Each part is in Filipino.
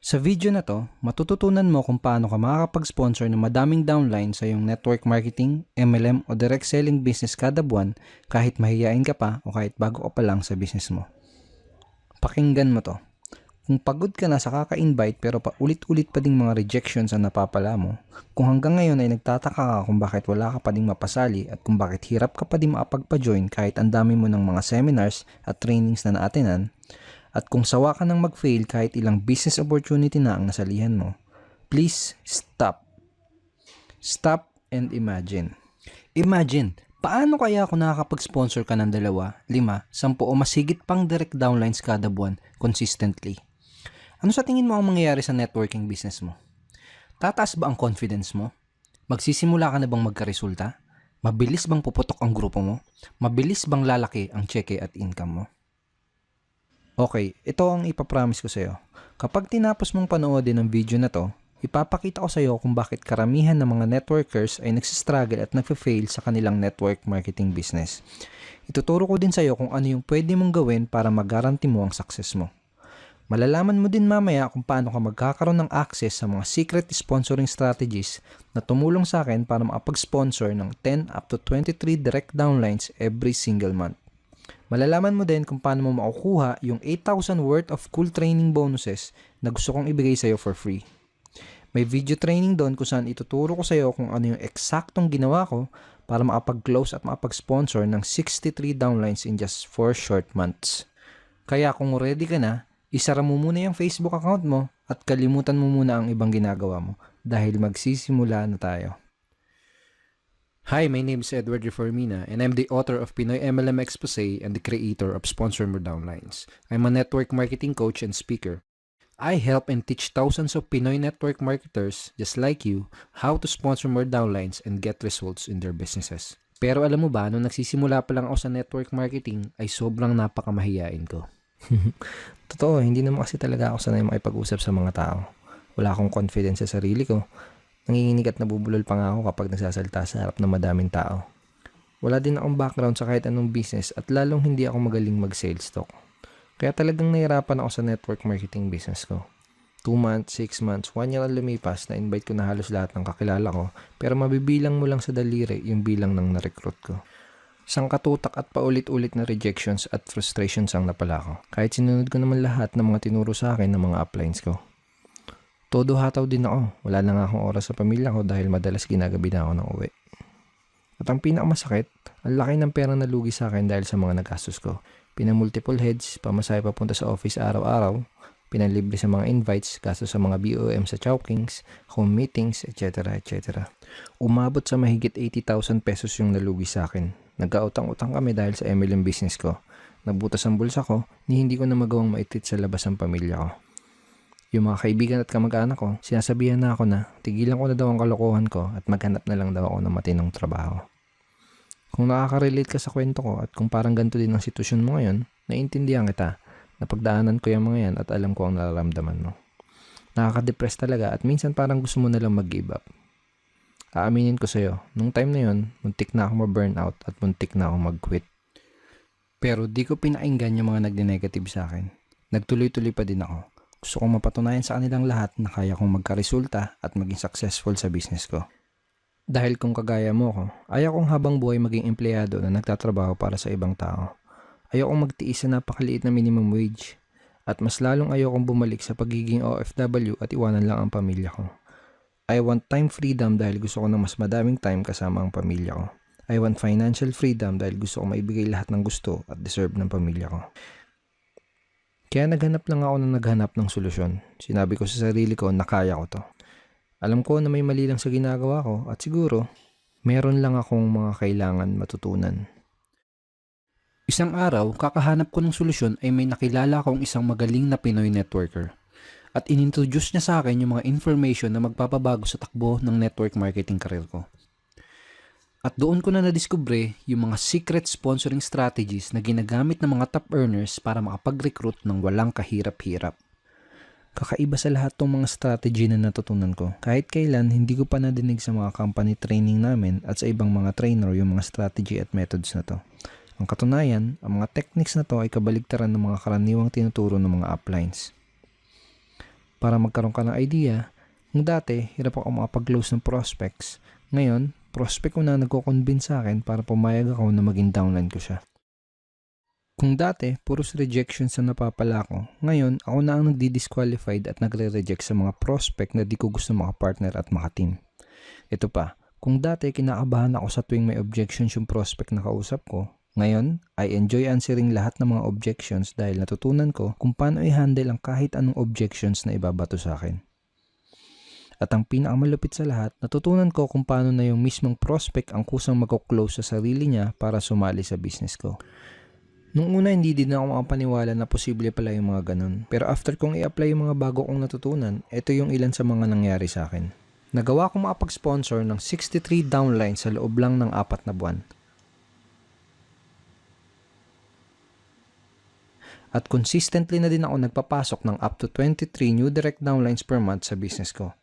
Sa video na to, matututunan mo kung paano ka makakapag-sponsor ng madaming downline sa iyong network marketing, MLM o direct selling business kada buwan kahit mahihiyain ka pa o kahit bago ka pa lang sa business mo. Pakinggan mo to. Kung pagod ka na sa kaka-invite pero paulit-ulit pa ding mga rejections ang napapala mo, kung hanggang ngayon ay nagtataka ka kung bakit wala ka pa ding mapasali at kung bakit hirap ka pa din makapagpa-join kahit ang dami mo ng mga seminars at trainings na naatinan, at kung sawa ka nang mag-fail kahit ilang business opportunity na ang nasalihan mo, please stop. Stop and imagine. Imagine, paano kaya kung nakakapag-sponsor ka ng 2, 5, 10 o mas higit pang direct downlines kada buwan consistently? Ano sa tingin mo ang mangyayari sa networking business mo? Tataas ba ang confidence mo? Magsisimula ka na bang magkaresulta? Mabilis bang puputok ang grupo mo? Mabilis bang lalaki ang cheque at income mo? Okay, ito ang ipapromise ko sa iyo. Kapag tinapos mong panoodin ang video na to, ipapakita ko sa iyo kung bakit karamihan ng mga networkers ay nagsistruggle at nagfe-fail sa kanilang network marketing business. Ituturo ko din sa iyo kung ano yung pwede mong gawin para mag-guarantee mo ang success mo. Malalaman mo din mamaya kung paano ka magkakaroon ng access sa mga secret sponsoring strategies na tumulong sa akin para makapag-sponsor ng 10 up to 23 direct downlines every single month. Malalaman mo din kung paano mo makukuha yung 8,000 worth of cool training bonuses na gusto kong ibigay sa iyo for free. May video training doon kung saan ituturo ko sa iyo kung ano yung eksaktong ginawa ko para makapag-close at makapag-sponsor ng 63 downlines in just 4 short months. Kaya kung ready ka na, isara mo muna yung Facebook account mo at kalimutan mo muna ang ibang ginagawa mo dahil magsisimula na tayo. Hi, my name is Edward Reformina and I'm the author of Pinoy MLM Expose and the creator of Sponsor More Downlines. I'm a network marketing coach and speaker. I help and teach thousands of Pinoy network marketers just like you how to sponsor more downlines and get results in their businesses. Pero alam mo ba, nung nagsisimula pa lang ako sa network marketing ay sobrang napakamahiyain ko. Totoo, hindi naman kasi talaga ako sanay makipag-usap sa mga tao. Wala akong confidence sa sarili ko. Nanginginig at nabubulol pa nga ako kapag nagsasalita sa harap ng madaming tao. Wala din akong background sa kahit anong business at lalong hindi ako magaling mag-sales talk. Kaya talagang nahirapan ako sa network marketing business ko. 2 months, 6 months, 1 year ang lumipas, na-invite ko na halos lahat ng kakilala ko, pero mabibilang mo lang sa daliri yung bilang ng na-recruit ko. Sangkatutak at paulit-ulit na rejections at frustrations ang napala ko. Kahit sinunod ko naman lahat ng mga tinuro sa akin ng mga uplines ko. Todo hataw din ako. Wala na nga akong oras sa pamilya ko dahil madalas ginagabi na ako ng uwi. At ang pinakamasakit, ang laki ng perang nalugi sa akin dahil sa mga nagastos ko. Pinamultiple heads, pamasahe papunta sa office araw-araw, pinanlibre sa mga invites, gastos sa mga BOM sa Chowkings, home meetings, etc. etc. Umabot sa mahigit 80,000 pesos yung nalugi sa akin. Nagkautang-utang kami dahil sa MLM business ko. Nagbutas ang bulsa ko, ni hindi ko na magawang maitreat sa labas ang pamilya ko. Yung mga kaibigan at kamag-anak ko, sinasabihan na ako na tigilan ko na daw ang kalokohan ko at maghanap na lang daw ako ng matinong trabaho. Kung nakaka-relate ka sa kwento ko at kung parang ganito din ang sitwasyon mo ngayon, naiintindihan kita. Napagdaanan ko yung mga yan at alam ko ang nararamdaman mo. Nakaka-depress talaga at minsan parang gusto mo na lang mag-give up. Aaminin ko sa'yo, nung time na yun, muntik na ako ma-burnout at muntik na ako mag-quit. Pero di ko pinainggan yung mga nagdi-negative sa akin. Nagtuloy-tuloy pa din ako. Gusto kong mapatunayan sa kanilang lahat na kaya kong magkaresulta at maging successful sa business ko. Dahil kung kagaya mo ko, ayaw kong habang buhay maging empleyado na nagtatrabaho para sa ibang tao. Ayaw kong magtiis sa napakaliit na minimum wage. At mas lalong ayaw kong bumalik sa pagiging OFW at iwanan lang ang pamilya ko. I want time freedom dahil gusto ko ng mas madaming time kasama ang pamilya ko. I want financial freedom dahil gusto ko maibigay lahat ng gusto at deserve ng pamilya ko. Kaya naghanap lang ako ng naghanap ng solusyon. Sinabi ko sa sarili ko na kaya ko to. Alam ko na may mali lang sa ginagawa ko at siguro, meron lang akong mga kailangan matutunan. Isang araw, kakahanap ko ng solusyon ay may nakilala akong isang magaling na Pinoy networker. At inintroduce niya sa akin yung mga information na magpapabago sa takbo ng network marketing career ko. At doon ko na nadiskubre yung mga secret sponsoring strategies na ginagamit ng mga top earners para makapag-recruit ng walang kahirap-hirap. Kakaiba sa lahat tong mga strategy na natutunan ko. Kahit kailan, hindi ko pa nadinig sa mga company training namin at sa ibang mga trainer yung mga strategy at methods na to. Ang katunayan, ang mga techniques na to ay kabaligtaran ng mga karaniwang tinuturo ng mga uplines. Para magkaroon ka ng idea, kung dati, hirap ako makapag-close ng prospects. Ngayon, prospect ko na nagko-convince sa akin para pumayag ako na maging downline ko siya. Kung dati, puros rejections ang napapala ko, ngayon, ako na ang nagdi-disqualified at nagre-reject sa mga prospect na di ko gusto makapartner at makateam. Ito pa, kung dati kinakabahan ako sa tuwing may objections yung prospect na kausap ko, ngayon, I enjoy answering lahat ng mga objections dahil natutunan ko kung paano i-handle ang kahit anong objections na ibabato sa akin. At ang pinakamalupit sa lahat, natutunan ko kung paano na yung mismong prospect ang kusang mag-close sa sarili niya para sumali sa business ko. Nung una hindi din ako makapaniwala na posible pala yung mga ganun. Pero after kong i-apply yung mga bago kong natutunan, ito yung ilan sa mga nangyari sa akin. Nagawa kong makapag-sponsor ng 63 downlines sa loob lang ng 4 na buwan. At consistently na din ako nagpapasok ng up to 23 new direct downlines per month sa business ko.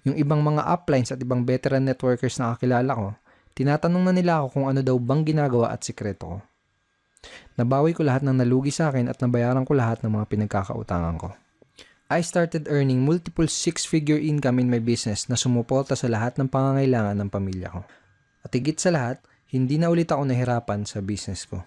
Yung ibang mga uplines at ibang veteran networkers na kakilala ko, tinatanong na nila ako kung ano daw bang ginagawa at sikreto ko. Nabawi ko lahat ng nalugi sa akin at nabayaran ko lahat ng mga pinagkakautangan ko. I started earning multiple 6-figure income in my business na sumuporta sa lahat ng pangangailangan ng pamilya ko. At higit sa lahat, hindi na ulit ako nahirapan sa business ko.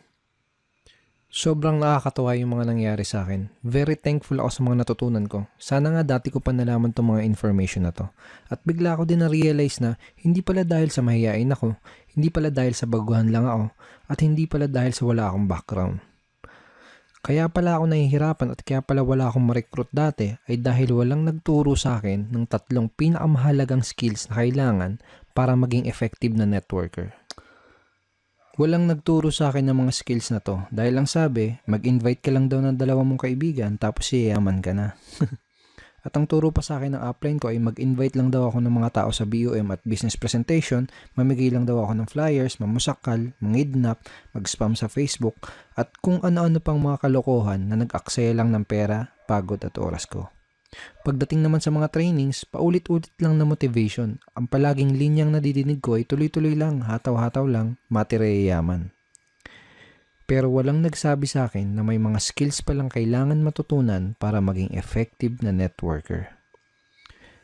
Sobrang nakakatawa yung mga nangyari sa akin. Very thankful ako sa mga natutunan ko. Sana nga dati ko pa nalaman itong mga information na to. At bigla ako din na-realize na hindi pala dahil sa mahihain ako, hindi pala dahil sa baguhan lang ako, at hindi pala dahil sa wala akong background. Kaya pala ako nahihirapan at kaya pala wala akong ma-recruit dati ay dahil walang nagturo sa akin ng 3 pinakamahalagang skills na kailangan para maging effective na networker. Walang nagturo sa akin ng mga skills na to dahil lang sabi, mag-invite ka lang daw ng 2 mong kaibigan tapos yayaman ka na. At ang turo pa sa akin ng upline ko ay mag-invite lang daw ako ng mga tao sa BOM at business presentation, mamigay lang daw ako ng flyers, mamusakal, mangidnap, mag-spam sa Facebook, at kung ano-ano pang mga kalokohan na nag-aksaya lang ng pera, pagod at oras ko. Pagdating naman sa mga trainings, paulit-ulit lang na motivation. Ang palaging linyang nadidinig ko ay tuloy-tuloy lang, hataw-hataw lang, matireyaman. Pero walang nagsabi sa akin na may mga skills palang kailangan matutunan para maging effective na networker.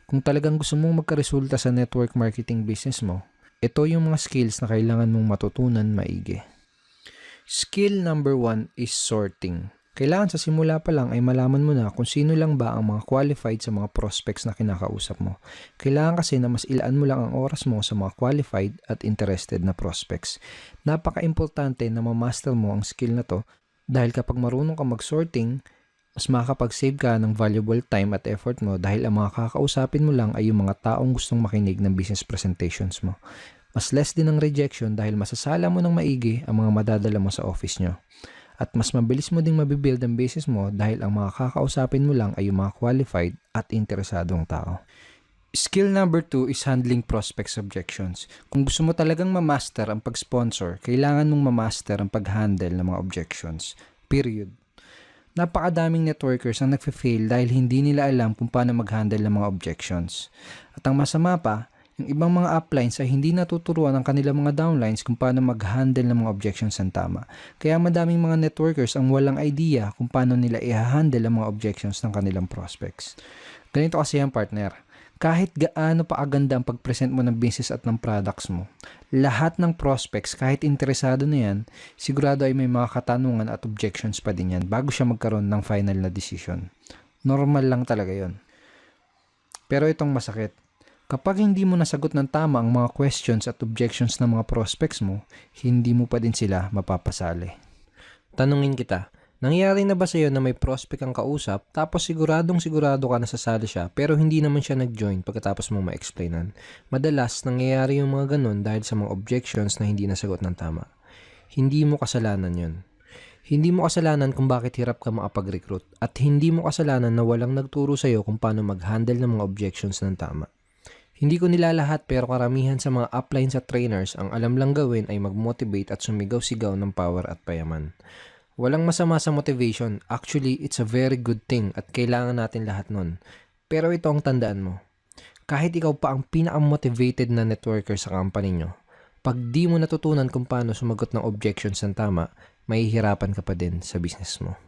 Kung talagang gusto mong magkaresulta sa network marketing business mo, ito yung mga skills na kailangan mong matutunan maigi. Skill number 1 is sorting. Kailangan sa simula pa lang ay malaman mo na kung sino lang ba ang mga qualified sa mga prospects na kinakausap mo. Kailangan kasi na mas ilaan mo lang ang oras mo sa mga qualified at interested na prospects. Napaka-importante na ma-master mo ang skill na to dahil kapag marunong ka mag-sorting, mas makakapag-save ka ng valuable time at effort mo dahil ang mga kakausapin mo lang ay yung mga taong gustong makinig ng business presentations mo. Mas less din ang rejection dahil masasala mo ng maigi ang mga madadala mo sa office nyo. At mas mabilis mo ding mabibuild ang business mo dahil ang mga kakausapin mo lang ay yung mga qualified at interesadong tao. Skill number 2 is handling prospects objections. Kung gusto mo talagang ma-master ang pag-sponsor, kailangan mong ma-master ang pag-handle ng mga objections. Period. Napakadaming networkers ang nagfe-fail dahil hindi nila alam kung paano mag-handle ng mga objections. At ang masama pa, yung ibang mga uplines ay hindi natuturuan ang kanilang mga downlines kung paano mag-handle ng mga objections ng tama. Kaya madaming mga networkers ang walang idea kung paano nila i-handle ang mga objections ng kanilang prospects. Ganito kasi ang partner. Kahit gaano pa aganda ang pag-present mo ng business at ng products mo, lahat ng prospects, kahit interesado na yan, sigurado ay may mga katanungan at objections pa din yan bago siya magkaroon ng final na decision. Normal lang talaga yon. Pero itong masakit. Kapag hindi mo nasagot ng tama ang mga questions at objections ng mga prospects mo, hindi mo pa din sila mapapasali. Tanungin kita, nangyari na ba sa iyo na may prospect kang kausap tapos sigurado ka na sasali siya pero hindi naman siya nag-join pagkatapos mo ma-explainan? Madalas nangyayari yung mga ganun dahil sa mga objections na hindi nasagot ng tama. Hindi mo kasalanan yun. Hindi mo kasalanan kung bakit hirap ka makapag-recruit at hindi mo kasalanan na walang nagturo sa iyo kung paano mag-handle ng mga objections ng tama. Hindi ko nilalahat pero karamihan sa mga uplines at trainers ang alam lang gawin ay mag-motivate at sumigaw-sigaw ng power at payaman. Walang masama sa motivation. Actually, it's a very good thing at kailangan natin lahat nun. Pero ito ang tandaan mo. Kahit ikaw pa ang pinaka-motivated na networker sa company nyo, pag di mo natutunan kung paano sumagot ng objections ng tama, mahihirapan ka pa din sa business mo.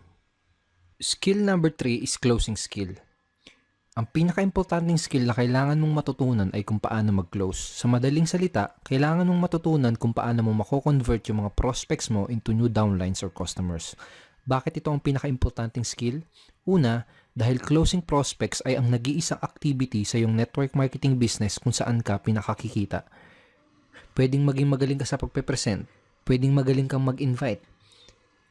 Skill number 3 is closing skill. Ang pinaka-importanting skill na kailangan mong matutunan ay kung paano mag-close. Sa madaling salita, kailangan mong matutunan kung paano mo mako-convert yung mga prospects mo into new downlines or customers. Bakit ito ang pinaka-importanting skill? Una, dahil closing prospects ay ang nag-iisang activity sa iyong network marketing business kung saan ka pinakakikita. Pwedeng maging magaling ka sa pagpe-present, pwedeng magaling kang mag-invite.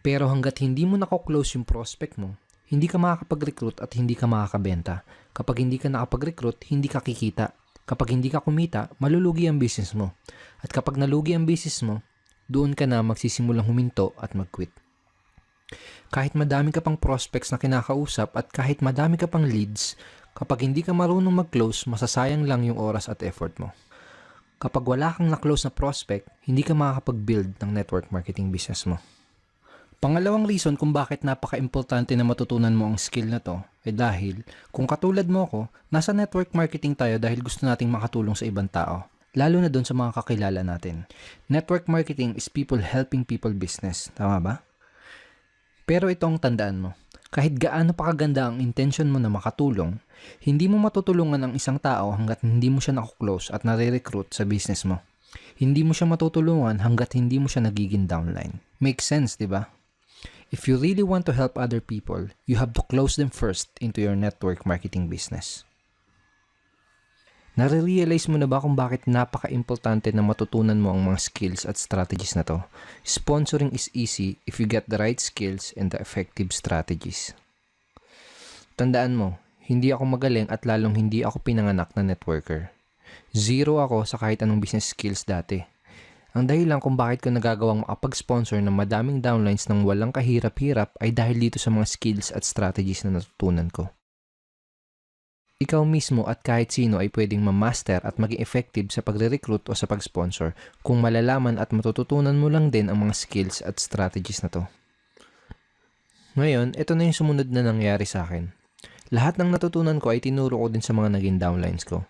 Pero hanggat hindi mo nako-close yung prospect mo, hindi ka makakapag-recruit at hindi ka makakabenta. Kapag hindi ka nakapag-recruit, hindi ka kikita. Kapag hindi ka kumita, malulugi ang business mo. At kapag nalugi ang business mo, doon ka na magsisimulang huminto at mag-quit. Kahit madami ka pang prospects na kinakausap at kahit madami ka pang leads, kapag hindi ka marunong mag-close, masasayang lang yung oras at effort mo. Kapag wala kang na-close na prospect, hindi ka makakapag-build ng network marketing business mo. Pangalawang reason kung bakit napaka-importante na matutunan mo ang skill na to ay dahil kung katulad mo ko, nasa network marketing tayo dahil gusto nating makatulong sa ibang tao, lalo na doon sa mga kakilala natin. Network marketing is people helping people business, tama ba? Pero itong tandaan mo, kahit gaano pa kaganda ang intention mo na makatulong, hindi mo matutulungan ang isang tao hanggat hindi mo siya nakuklose at nare-recruit sa business mo. Hindi mo siya matutulungan hanggat hindi mo siya nagiging downline. Makes sense, di ba? If you really want to help other people, you have to close them first into your network marketing business. Nare-realize mo na ba kung bakit napaka-importante na matutunan mo ang mga skills at strategies na to? Sponsoring is easy if you get the right skills and the effective strategies. Tandaan mo, hindi ako magaling at lalong hindi ako pinanganak na networker. Zero ako sa kahit anong business skills dati. Ang dahilan kung bakit ko nagagawang makapag-sponsor ng madaming downlines ng walang kahirap-hirap ay dahil dito sa mga skills at strategies na natutunan ko. Ikaw mismo at kahit sino ay pwedeng ma-master at maging effective sa pagre-recruit o sa pag-sponsor kung malalaman at matututunan mo lang din ang mga skills at strategies na to. Ngayon, ito na yung sumunod na nangyari sa akin. Lahat ng natutunan ko ay tinuro ko din sa mga naging downlines ko.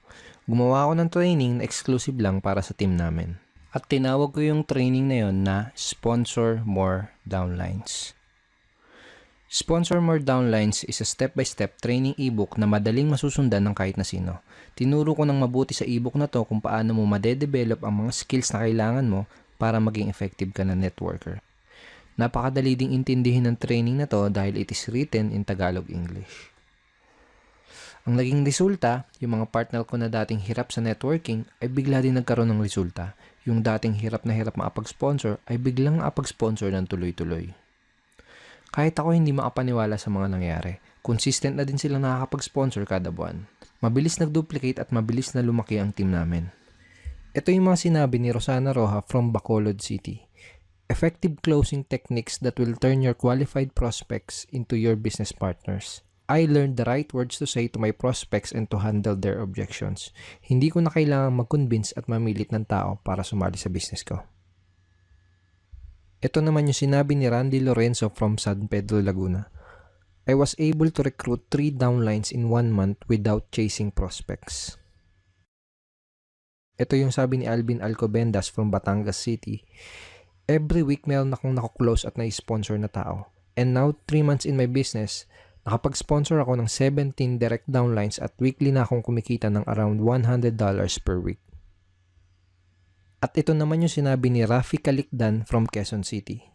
Gumawa ako ng training na exclusive lang para sa team namin. At tinawag ko yung training na yon na Sponsor More Downlines. Sponsor More Downlines is a step-by-step training ebook na madaling masusundan ng kahit na sino. Tinuro ko ng mabuti sa ebook na to kung paano mo madedevelop ang mga skills na kailangan mo para maging effective ka na networker. Napakadali ding intindihin ng training na to dahil it is written in Tagalog English. Ang naging resulta, yung mga partner ko na dating hirap sa networking ay bigla din nagkaroon ng resulta. Yung dating hirap na hirap makapag-sponsor ay biglang makapag-sponsor ng tuloy-tuloy. Kahit ako hindi makapaniwala sa mga nangyari, consistent na din silang nakakapag-sponsor kada buwan. Mabilis nag-duplicate at mabilis na lumaki ang team namin. Ito yung mga sinabi ni Rosana Roja from Bacolod City. Effective closing techniques that will turn your qualified prospects into your business partners. I learned the right words to say to my prospects and to handle their objections. Hindi ko na kailangang mag-convince at mamilit ng tao para sumali sa business ko. Ito naman yung sinabi ni Randy Lorenzo from San Pedro, Laguna. I was able to recruit 3 downlines in 1 month without chasing prospects. Ito yung sabi ni Alvin Alcobendas from Batangas City. Every week meron akong nakuklose at na-sponsor na tao. And now 3 months in my business, nakapag-sponsor ako ng 17 direct downlines at weekly na akong kumikita ng around $100 per week. At ito naman yung sinabi ni Rafi Calicdan from Quezon City.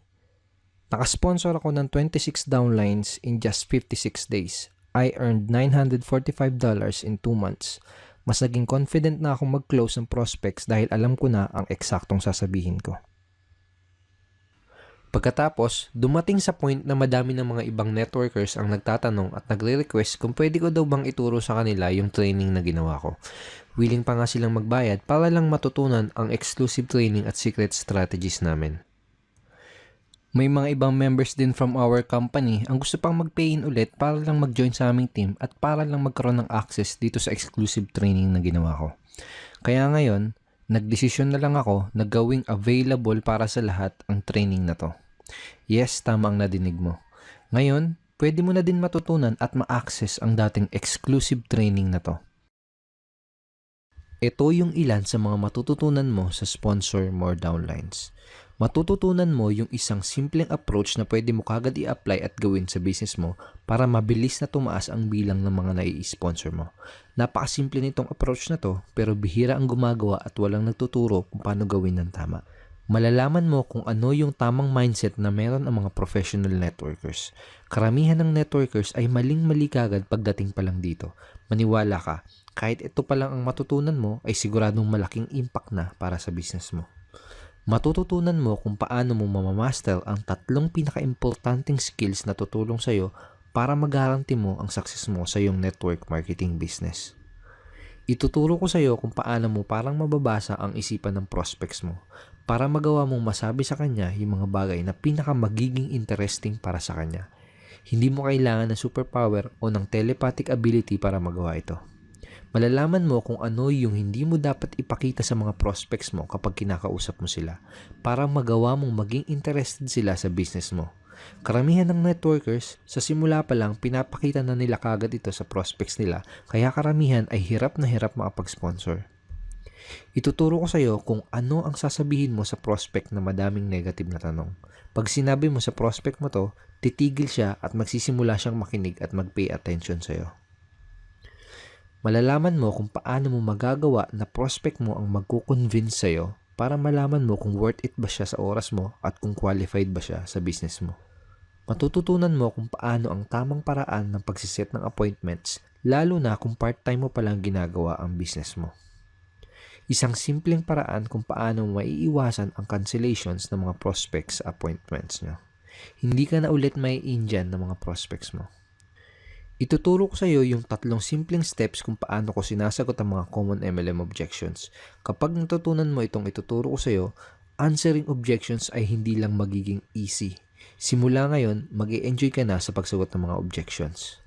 Nakasponsor ako ng 26 downlines in just 56 days. I earned $945 in 2 months. Mas naging confident na akong mag-close ng prospects dahil alam ko na ang eksaktong sasabihin ko. Pagkatapos, dumating sa point na madami ng mga ibang networkers ang nagtatanong at nagre-request kung pwede ko daw bang ituro sa kanila yung training na ginawa ko. Willing pa nga silang magbayad para lang matutunan ang exclusive training at secret strategies namin. May mga ibang members din from our company ang gusto pang mag-pay-in ulit para lang mag-join sa aming team at para lang magkaroon ng access dito sa exclusive training na ginawa ko. Kaya ngayon, nagdesisyon na lang ako na gawing available para sa lahat ang training na to. Yes, tama ang nadinig mo. Ngayon, pwede mo na din matutunan at ma-access ang dating exclusive training na to. Ito yung ilan sa mga matututunan mo sa Sponsor More Downlines. Matututunan mo yung isang simpleng approach na pwede mo kagad i-apply at gawin sa business mo para mabilis na tumaas ang bilang ng mga nai-sponsor mo. Napakasimple nitong approach na to pero bihira ang gumagawa at walang nagtuturo kung paano gawin ng tama. Malalaman mo kung ano yung tamang mindset na meron ang mga professional networkers. Karamihan ng networkers ay maling-mali kagad pagdating pa lang dito. Maniwala ka, kahit ito pa lang ang matutunan mo ay siguradong malaking impact na para sa business mo. Matututunan mo kung paano mo mamamaster ang 3 pinaka-importanting skills na tutulong sa'yo para magaranti mo ang success mo sa iyong network marketing business. Ituturo ko sa'yo kung paano mo parang mababasa ang isipan ng prospects mo para magawa mong masabi sa kanya yung mga bagay na pinaka-magiging interesting para sa kanya. Hindi mo kailangan ng superpower o ng telepathic ability para magawa ito. Malalaman mo kung ano yung hindi mo dapat ipakita sa mga prospects mo kapag kinakausap mo sila para magawa mong maging interested sila sa business mo. Karamihan ng networkers, sa simula pa lang pinapakita na nila kagad ito sa prospects nila kaya karamihan ay hirap na hirap makapag-sponsor. Ituturo ko sa iyo kung ano ang sasabihin mo sa prospect na madaming negative na tanong. Pag sinabi mo sa prospect mo to, titigil siya at magsisimula siyang makinig at mag-pay attention sa iyo. Malalaman mo kung paano mo magagawa na prospect mo ang magkukonvince sa'yo para malaman mo kung worth it ba siya sa oras mo at kung qualified ba siya sa business mo. Matututunan mo kung paano ang tamang paraan ng pagsiset ng appointments lalo na kung part-time mo palang ginagawa ang business mo. Isang simpleng paraan kung paano mo maiiwasan ang cancellations ng mga prospects appointments nyo. Hindi ka na ulit mai-indyan ng mga prospects mo. Ituturo ko sa iyo yung 3 simpleng steps kung paano ko sinasagot ang mga common MLM objections. Kapag natutunan mo itong ituturo ko sa iyo, answering objections ay hindi lang magiging easy. Simula ngayon, mag-e-enjoy ka na sa pagsagot ng mga objections.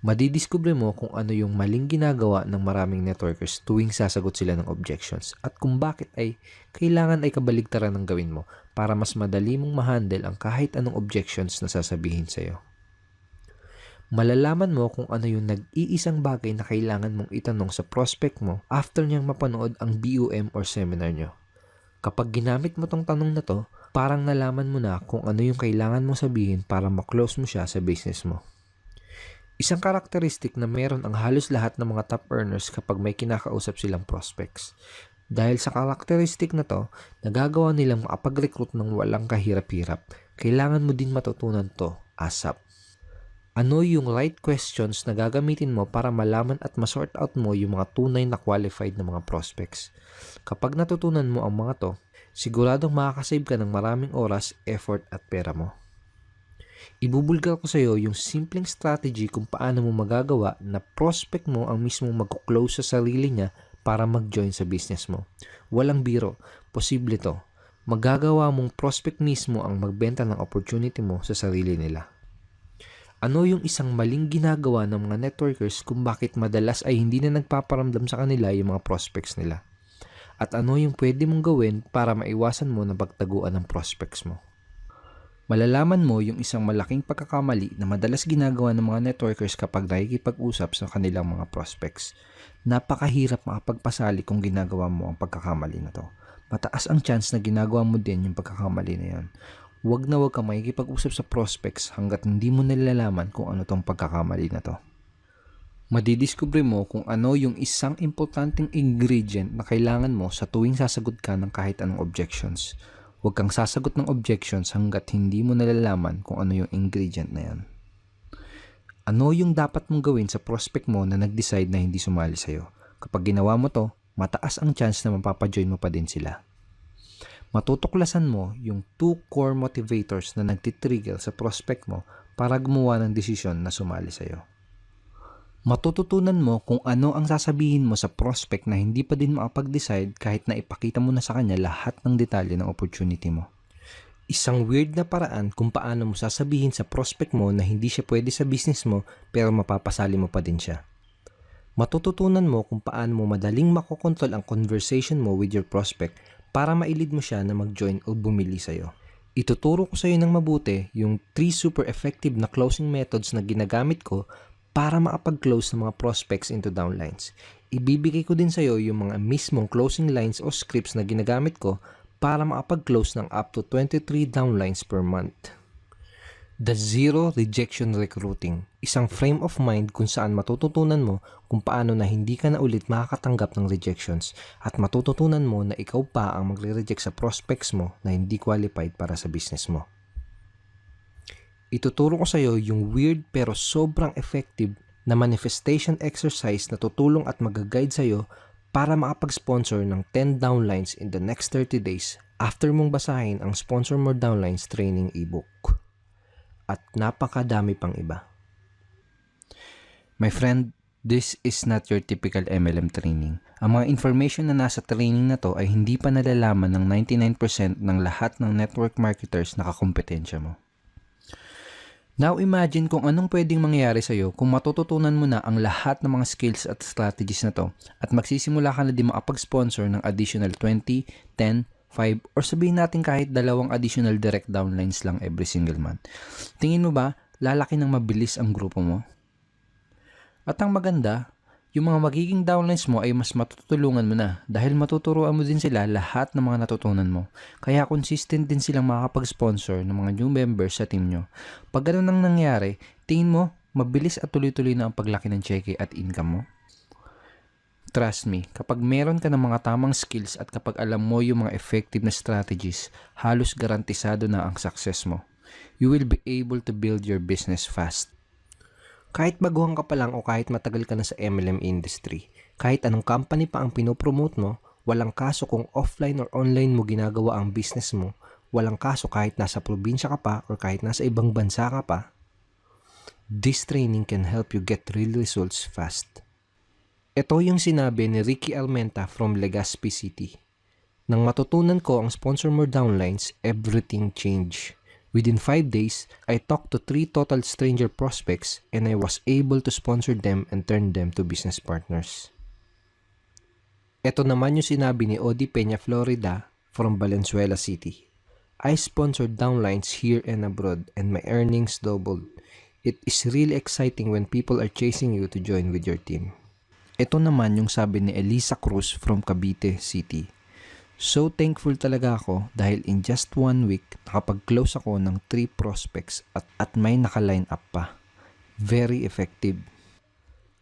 Madidiskubre mo kung ano yung maling ginagawa ng maraming networkers tuwing sasagot sila ng objections at kung bakit ay kailangan ay kabaligtaran ng gawin mo para mas madali mong ma-handle ang kahit anong objections na sasabihin sa iyo. Malalaman mo kung ano yung nag-iisang bagay na kailangan mong itanong sa prospect mo after niyang mapanood ang BOM or seminar nyo. Kapag ginamit mo tong tanong na to, parang nalaman mo na kung ano yung kailangan mong sabihin para ma-close mo siya sa business mo. Isang karakteristik na meron ang halos lahat ng mga top earners kapag may kinakausap silang prospects. Dahil sa karakteristik na to, nagagawa nilang makapag-recruit ng walang kahirap-hirap. Kailangan mo din matutunan to ASAP. Ano yung right questions na gagamitin mo para malaman at ma-sort out mo yung mga tunay na qualified na mga prospects? Kapag natutunan mo ang mga to, siguradong makakasave ka ng maraming oras, effort at pera mo. Ibubulgar ko sa iyo yung simpleng strategy kung paano mo magagawa na prospect mo ang mismong mag-close sa sarili niya para mag-join sa business mo. Walang biro, posible to. Magagawa mong prospect mismo ang magbenta ng opportunity mo sa sarili nila. Ano yung isang maling ginagawa ng mga networkers kung bakit madalas ay hindi na nagpaparamdam sa kanila yung mga prospects nila? At ano yung pwede mong gawin para maiwasan mo na pagtaguan ng prospects mo? Malalaman mo yung isang malaking pagkakamali na madalas ginagawa ng mga networkers kapag nakikipag-usap sa kanilang mga prospects. Napakahirap makapagpasali kung ginagawa mo ang pagkakamali na to. Mataas ang chance na ginagawa mo din yung pagkakamali na yan. Huwag na huwag kang makikipag-usap sa prospects hanggat hindi mo nalalaman kung ano tong pagkakamali na to. Madidiskubre mo kung ano yung isang importanteng ingredient na kailangan mo sa tuwing sasagot ka ng kahit anong objections. Huwag kang sasagot ng objections hanggat hindi mo nalalaman kung ano yung ingredient na yan. Ano yung dapat mong gawin sa prospect mo na nag-decide na hindi sumali sa'yo? Kapag ginawa mo to, mataas ang chance na mapapajoin mo pa din sila. Matutuklasan mo yung 2 core motivators na nagtitrigger sa prospect mo para gumawa ng desisyon na sumali sa'yo. Matututunan mo kung ano ang sasabihin mo sa prospect na hindi pa din makapag-decide kahit na ipakita mo na sa kanya lahat ng detalye ng opportunity mo. Isang weird na paraan kung paano mo sasabihin sa prospect mo na hindi siya pwede sa business mo pero mapapasali mo pa din siya. Matututunan mo kung paano mo madaling makokontrol ang conversation mo with your prospect para mailid mo siya na mag-join o bumili sa'yo. Ituturo ko sa'yo ng mabuti yung 3 super effective na closing methods na ginagamit ko para makapag-close ng mga prospects into downlines. Ibibigay ko din sa'yo yung mga mismong closing lines o scripts na ginagamit ko para makapag-close ng up to 23 downlines per month. The Zero Rejection Recruiting, isang frame of mind kung saan matututunan mo kung paano na hindi ka na ulit makakatanggap ng rejections at matututunan mo na ikaw pa ang magre-reject sa prospects mo na hindi qualified para sa business mo. Ituturo ko sa iyo yung weird pero sobrang effective na manifestation exercise na tutulong at mag-guide sa iyo para makapag-sponsor ng 10 downlines in the next 30 days after mong basahin ang Sponsor More Downlines training ebook. At napakadami pang iba. My friend, this is not your typical MLM training. Ang mga information na nasa training na to ay hindi pa nalalaman ng 99% ng lahat ng network marketers na kakompetensya mo. Now imagine kung anong pwedeng mangyari sa'yo kung matututunan mo na ang lahat ng mga skills at strategies na to at magsisimula ka na din makapag-sponsor ng additional 20, 10, 5 or sabihin natin kahit 2 additional direct downlines lang every single month. Tingin mo ba lalaki ng mabilis ang grupo mo? At ang maganda, yung mga magiging downlines mo ay mas matutulungan mo na dahil matuturuan mo din sila lahat ng mga natutunan mo. Kaya consistent din silang makakapag-sponsor ng mga new members sa team nyo. Pag ganun ang nangyari, tingin mo mabilis at tuloy-tuloy na ang paglaki ng cheque at income mo? Trust me, kapag meron ka ng mga tamang skills at kapag alam mo yung mga effective na strategies, halos garantisado na ang success mo. You will be able to build your business fast. Kahit baguhan ka pa lang o kahit matagal ka na sa MLM industry, kahit anong company pa ang pinopromote mo, walang kaso kung offline or online mo ginagawa ang business mo, walang kaso kahit nasa probinsya ka pa or kahit nasa ibang bansa ka pa, this training can help you get real results fast. Ito yung sinabi ni Ricky Almenta from Legazpi City. Nang matutunan ko ang Sponsor More Downlines, everything changed. Within 5 days, I talked to 3 total stranger prospects and I was able to sponsor them and turn them to business partners. Ito naman yung sinabi ni Odi Peña Florida from Valenzuela City. I sponsored downlines here and abroad and my earnings doubled. It is really exciting when people are chasing you to join with your team. Ito naman yung sabi ni Elisa Cruz from Cavite City. So thankful talaga ako dahil in just 1 week, nakapag-close ako ng 3 prospects at may naka-line up pa. Very effective.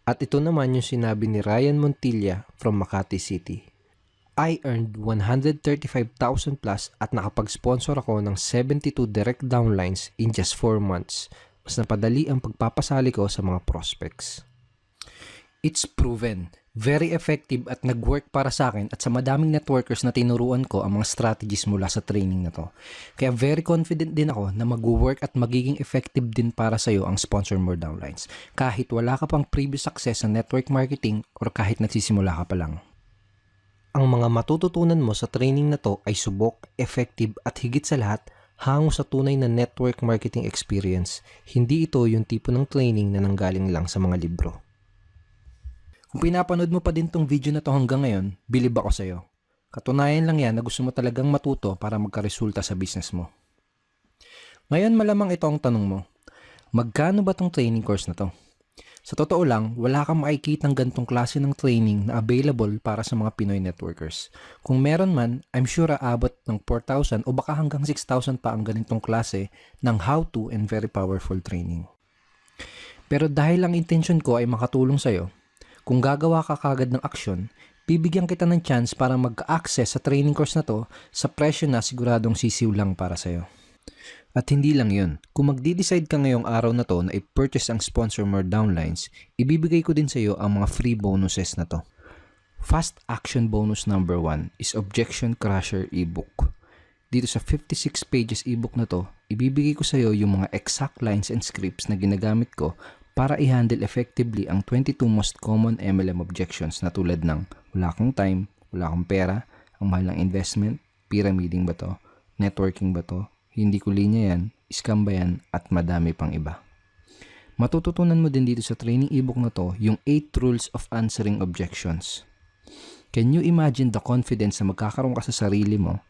At ito naman yung sinabi ni Ryan Montilla from Makati City. I earned 135,000 plus at nakapag-sponsor ako ng 72 direct downlines in just 4 months. Mas napadali ang pagpapasali ko sa mga prospects. It's proven. Very effective at nag-work para sa akin at sa madaming networkers na tinuruan ko ang mga strategies mula sa training na to. Kaya very confident din ako na mag-work at magiging effective din para sa iyo ang Sponsor More Downlines. Kahit wala ka pang previous success sa network marketing or kahit nagsisimula ka pa lang. Ang mga matututunan mo sa training na to ay subok, effective at higit sa lahat, hango sa tunay na network marketing experience. Hindi ito yung tipo ng training na nanggaling lang sa mga libro. Kung pinapanood mo pa din tong video na to hanggang ngayon, bilib ako sa'yo. Katunayan lang yan na gusto mo talagang matuto para magkaresulta sa business mo. Ngayon malamang ito ang tanong mo, magkano ba tong training course na to? Sa totoo lang, wala kang makikitang gantong klase ng training na available para sa mga Pinoy networkers. Kung meron man, I'm sure aabot ng 4,000 o baka hanggang 6,000 pa ang ganitong klase ng how-to and very powerful training. Pero dahil ang intention ko ay makatulong sa'yo, kung gagawa ka kagad ng aksyon, bibigyan kita ng chance para mag-access sa training course na to sa presyo na siguradong sisiw lang para sa'yo. At hindi lang yun, kung magdi-decide ka ngayong araw na to na i-purchase ang Sponsor More Downlines, ibibigay ko din sa'yo ang mga free bonuses na to. Fast action bonus number 1 is Objection Crusher ebook. Dito sa 56 pages ebook na to, ibibigay ko sa'yo yung mga exact lines and scripts na ginagamit ko para i-handle effectively ang 22 most common MLM objections na tulad ng wala kang time, wala kang pera, ang mahal ng investment, pyramiding ba to, networking ba to, hindi ko linya yan, scam ba yan, at madami pang iba. Matututunan mo din dito sa training ebook na to yung 8 rules of answering objections. Can you imagine the confidence na magkakaroon ka sa sarili mo?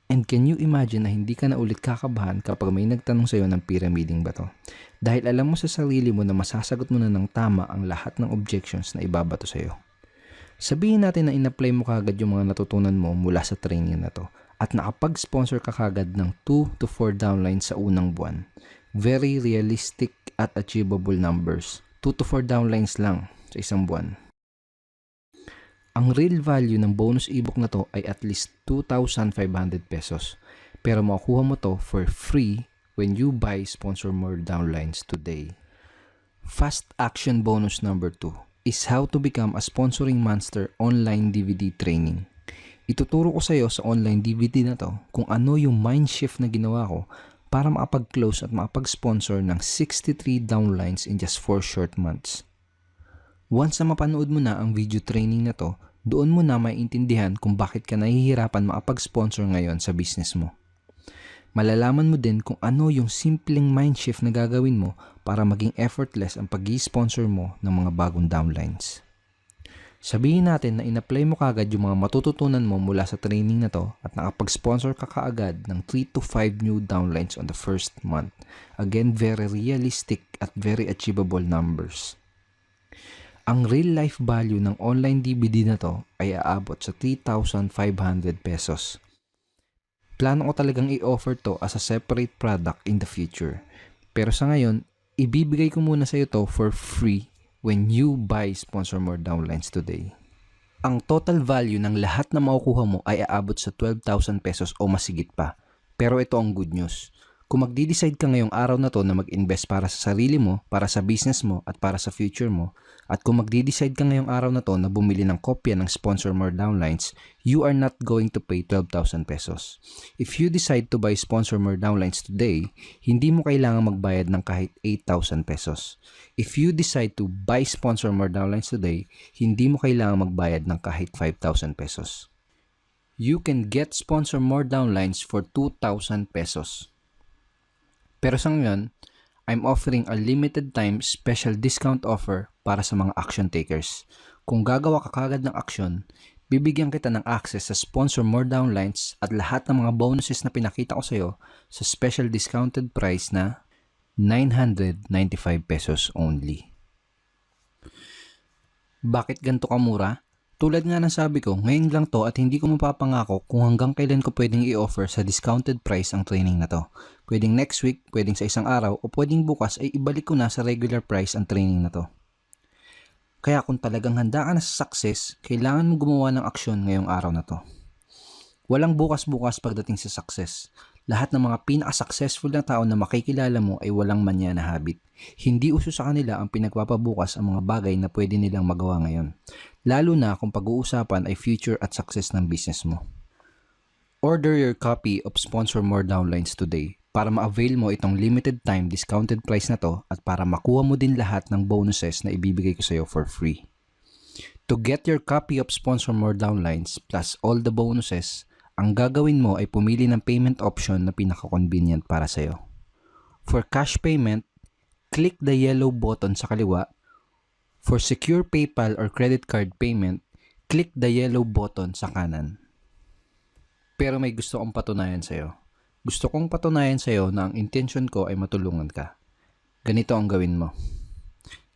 And can you imagine na hindi ka na ulit kakabahan kapag may nagtanong sa'yo ng pyramiding ba to? Dahil alam mo sa sarili mo na masasagot mo na ng tama ang lahat ng objections na ibabato sa'yo. Sabihin natin na in-apply mo kagad yung mga natutunan mo mula sa training na to at nakapag-sponsor ka kagad ng 2 to 4 downlines sa unang buwan. Very realistic at achievable numbers. 2 to 4 downlines lang sa isang buwan. Ang real value ng bonus ebook na to ay at least 2,500 pesos. Pero makukuha mo to for free when you buy Sponsor More downlines today. Fast action bonus number 2 is how to become a sponsoring monster online DVD training. Ituturo ko sa iyo sa online DVD na to kung ano yung mind shift na ginawa ko para makapag-close at makapag-sponsor ng 63 downlines in just 4 short months. Once na mapanood mo na ang video training na to, doon mo na maiintindihan kung bakit ka nahihirapan makapag-sponsor ngayon sa business mo. Malalaman mo din kung ano yung simpleng mind shift na gagawin mo para maging effortless ang pag-i-sponsor mo ng mga bagong downlines. Sabihin natin na in-apply mo kagad yung mga matututunan mo mula sa training na to at nakapag-sponsor ka kaagad ng 3 to 5 new downlines on the first month. Again, very realistic at very achievable numbers. Ang real life value ng online DVD na to ay aabot sa 3,500 pesos. Plano ko talagang i-offer to as a separate product in the future. Pero sa ngayon, ibibigay ko muna sa iyo to for free when you buy Sponsor More downlines today. Ang total value ng lahat na makukuha mo ay aabot sa 12,000 pesos o masigit pa. Pero ito ang good news. Kung magdi-decide ka ngayong araw na to na mag-invest para sa sarili mo, para sa business mo, at para sa future mo, at kung magdi-decide ka ngayong araw na to na bumili ng kopya ng Sponsor More downlines, you are not going to pay 12,000 pesos. If you decide to buy Sponsor More downlines today, hindi mo kailangan magbayad ng kahit 8,000 pesos. If you decide to buy Sponsor More downlines today, hindi mo kailangan magbayad ng kahit 5,000 pesos. You can get Sponsor More downlines for 2,000 pesos. Pero sa ngayon, I'm offering a limited time special discount offer para sa mga action takers. Kung gagawa ka kagad ng action, bibigyan kita ng access sa Sponsor More downlines at lahat ng mga bonuses na pinakita ko sa iyo sa special discounted price na 995 pesos only. Bakit ganito kamura? Tulad nga ng sabi ko, ngayon lang to at hindi ko mapapangako kung hanggang kailan ko pwedeng i-offer sa discounted price ang training na to. Pwedeng next week, pwedeng sa isang araw, o pwedeng bukas ay ibalik ko na sa regular price ang training na to. Kaya kung talagang handa ka na sa success, kailangan mo gumawa ng aksyon ngayong araw na to. Walang bukas-bukas pagdating sa success. Lahat ng mga pinaka-successful na tao na makikilala mo ay walang manya na habit. Hindi uso sa kanila ang pinagpapabukas ang mga bagay na pwede nilang magawa ngayon. Lalo na kung pag-uusapan ay future at success ng business mo. Order your copy of Sponsor More downlines today para ma-avail mo itong limited time discounted price na to at para makuha mo din lahat ng bonuses na ibibigay ko sa iyo for free. To get your copy of Sponsor More downlines plus all the bonuses, ang gagawin mo ay pumili ng payment option na pinaka-convenient para sa iyo. For cash payment, click the yellow button sa kaliwa. For secure PayPal or credit card payment, click the yellow button sa kanan. Pero may gusto kong patunayan sa iyo. Gusto kong patunayan sa iyo na ang intention ko ay matulungan ka. Ganito ang gawin mo.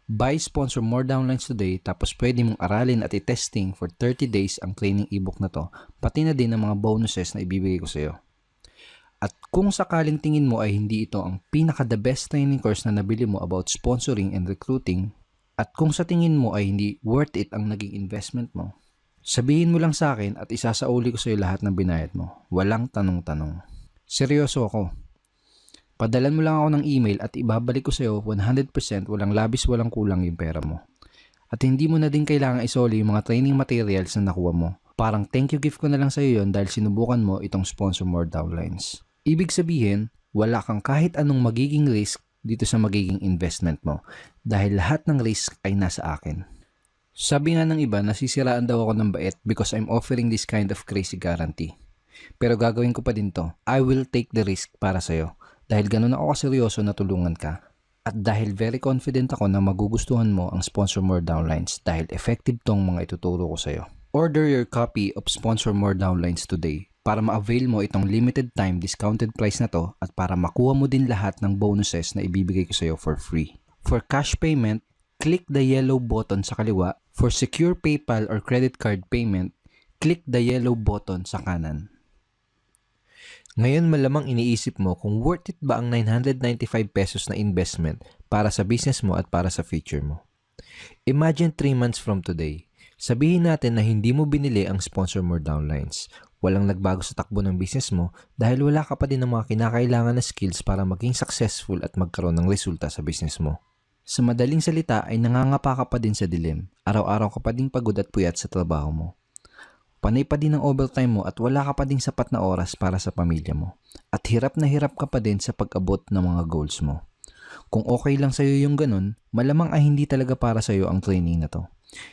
Buy Sponsor More downlines today tapos pwede mong aralin at i-testing for 30 days ang training ebook na to, pati na din ang mga bonuses na ibibigay ko sa iyo. At kung sakaling tingin mo ay hindi ito ang pinaka-the best training course na nabili mo about sponsoring and recruiting, at kung sa tingin mo ay hindi worth it ang naging investment mo, sabihin mo lang sa akin at isasauli ko sa iyo lahat ng binayad mo. Walang tanong-tanong. Seryoso ako. Padalan mo lang ako ng email at ibabalik ko sa iyo 100% walang labis walang kulang yung pera mo. At hindi mo na din kailangan isoli yung mga training materials na nakuha mo. Parang thank you gift ko na lang sa iyo yun dahil sinubukan mo itong Sponsor More downlines. Ibig sabihin, wala kang kahit anong magiging risk dito sa magiging investment mo dahil lahat ng risk ay nasa akin. Sabi nga ng iba, nasisiraan daw ako ng bait because I'm offering this kind of crazy guarantee. Pero gagawin ko pa din to. I will take the risk para sa iyo. Dahil ganun ako kaseryoso na tulungan ka at dahil very confident ako na magugustuhan mo ang Sponsor More downlines dahil effective tong mga ituturo ko sa iyo. Order your copy of Sponsor More downlines today para ma-avail mo itong limited time discounted price na to at para makuha mo din lahat ng bonuses na ibibigay ko sa iyo for free. For cash payment, click the yellow button sa kaliwa. For secure PayPal or credit card payment, click the yellow button sa kanan. Ngayon malamang iniisip mo kung worth it ba ang 995 pesos na investment para sa business mo at para sa future mo. Imagine 3 months from today. Sabihin natin na hindi mo binili ang sponsor more downlines. Walang nagbago sa takbo ng business mo dahil wala ka pa din ng mga kinakailangan na skills para maging successful at magkaroon ng resulta sa business mo. Sa madaling salita ay nangangapa ka pa din sa dilim. Araw-araw ka pa din pagod at puyat sa trabaho mo. Panay pa din ang overtime mo at wala ka pa din sapat na oras para sa pamilya mo. At hirap na hirap ka pa din sa pag-abot ng mga goals mo. Kung okay lang sa'yo yung ganun, malamang ay hindi talaga para sa'yo ang training na to.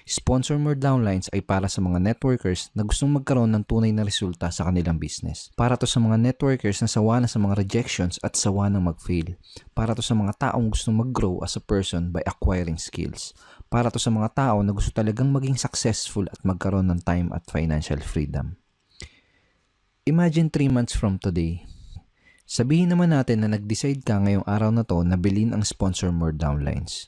Sponsor more downlines ay para sa mga networkers na gustong magkaroon ng tunay na resulta sa kanilang business. Para to sa mga networkers na sawa na sa mga rejections at sawa na mag-fail. Para to sa mga taong gustong mag-grow as a person by acquiring skills. Para to sa mga tao na gusto talagang maging successful at magkaroon ng time at financial freedom. Imagine 3 months from today. Sabihin naman natin na nag-decide ka ngayong araw na to na bilhin ang sponsor more downlines.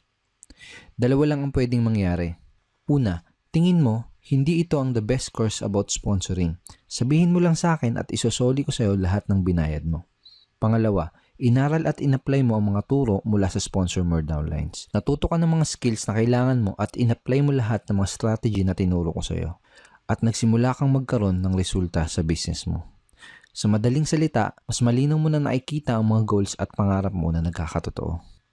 Dalawa lang ang pwedeng mangyari. Una, tingin mo, hindi ito ang the best course about sponsoring. Sabihin mo lang sa akin at isosoli ko sa'yo lahat ng binayad mo. Pangalawa, inaral at in-apply mo ang mga turo mula sa sponsor more downlines. Natuto ka ng mga skills na kailangan mo at in-apply mo lahat ng mga strategy na tinuro ko sa'yo. At nagsimula kang magkaroon ng resulta sa business mo. Sa madaling salita, mas malinaw mo na nakikita ang mga goals at pangarap mo na nagkakatotoo.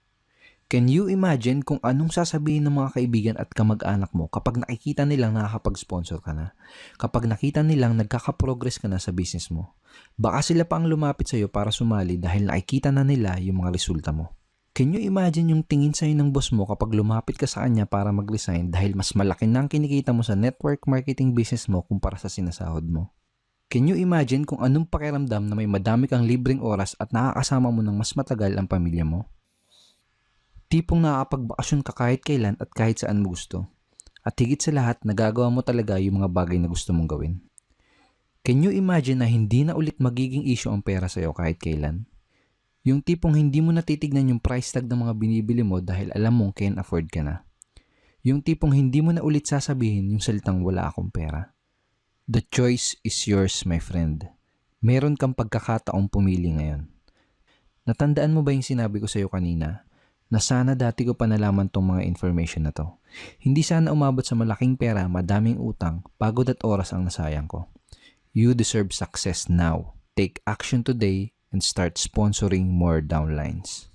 Can you imagine kung anong sasabihin ng mga kaibigan at kamag-anak mo kapag nakikita nilang nakakapag-sponsor ka na? Kapag nakita nilang nagkakaprogress ka na sa business mo? Baka sila pa ang lumapit sa'yo para sumali dahil nakikita na nila yung mga resulta mo. Can you imagine yung tingin sa'yo ng boss mo kapag lumapit ka sa kanya para mag-resign dahil mas malaki na ang kinikita mo sa network marketing business mo kumpara sa sinasahod mo? Can you imagine kung anong pakiramdam na may madami kang libreng oras at nakakasama mo ng mas matagal ang pamilya mo? Tipong nakakapagbakasyon ka kahit kailan at kahit saan mo gusto. At higit sa lahat, nagagawa mo talaga yung mga bagay na gusto mong gawin. Can you imagine na hindi na ulit magiging issue ang pera sa'yo kahit kailan? Yung tipong hindi mo natitignan yung price tag ng mga binibili mo dahil alam mong can afford ka na. Yung tipong hindi mo na ulit sasabihin yung salitang wala akong pera. The choice is yours, my friend. Meron kang pagkakataong pumili ngayon. Natandaan mo ba yung sinabi ko sa'yo kanina? Na sana dati ko pa nalaman tong mga information na to. Hindi sana umabot sa malaking pera, madaming utang, pagod at oras ang nasayang ko. You deserve success now. Take action today and start sponsoring more downlines.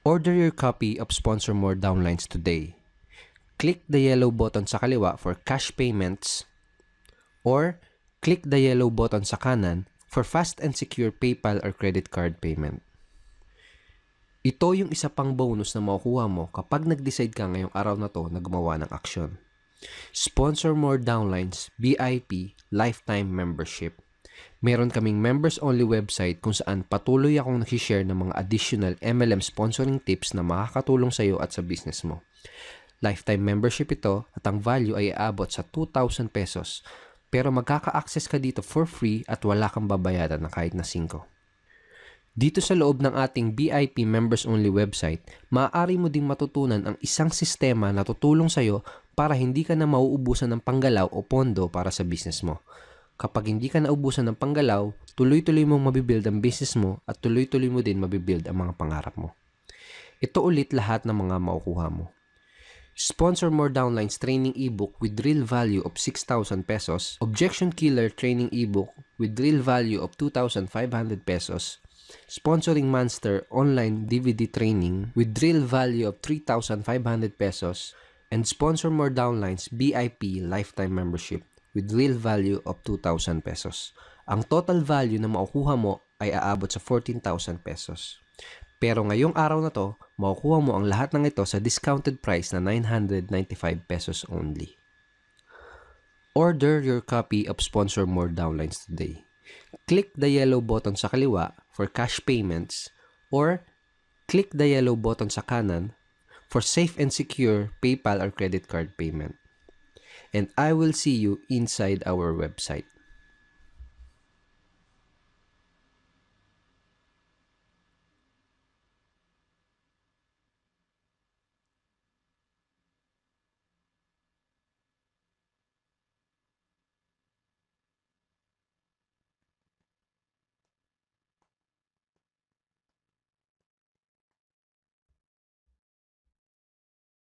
Order your copy of Sponsor More Downlines today. Click the yellow button sa kaliwa for cash payments or click the yellow button sa kanan for fast and secure PayPal or credit card payment. Ito yung isa pang bonus na makukuha mo kapag nag-decide ka ngayong araw na to na gumawa ng aksyon. Sponsor More Downlines VIP Lifetime Membership. Meron kaming members-only website kung saan patuloy akong nag-share ng mga additional MLM sponsoring tips na makakatulong sa iyo at sa business mo. Lifetime membership ito at ang value ay aabot sa 2,000 pesos. Pero magkaka-access ka dito for free at wala kang babayaran na kahit na 5. Dito sa loob ng ating VIP members-only website, maaari mo ding matutunan ang isang sistema na tutulong sa'yo para hindi ka na mauubusan ng panggalaw o pondo para sa business mo. Kapag hindi ka naubusan ng panggalaw, tuloy-tuloy mong mabibuild ang business mo at tuloy-tuloy mo din mabibuild ang mga pangarap mo. Ito ulit lahat ng mga makukuha mo. Sponsor More Downlines Training Ebook with real value of 6,000 pesos, Objection Killer Training Ebook with real value of 2,500 pesos, Sponsoring Monster Online DVD Training with real value of 3,500 pesos, and Sponsor More Downlines VIP Lifetime Membership with real value of 2,000 pesos. Ang total value na makukuha mo ay aabot sa 14,000 pesos. Pero ngayong araw na to, makukuha mo ang lahat ng ito sa discounted price na 995 pesos only. Order your copy of Sponsor More Downlines today. Click the yellow button sa kaliwa for cash payments or click the yellow button sa kanan for safe and secure PayPal or credit card payment. And I will see you inside our website.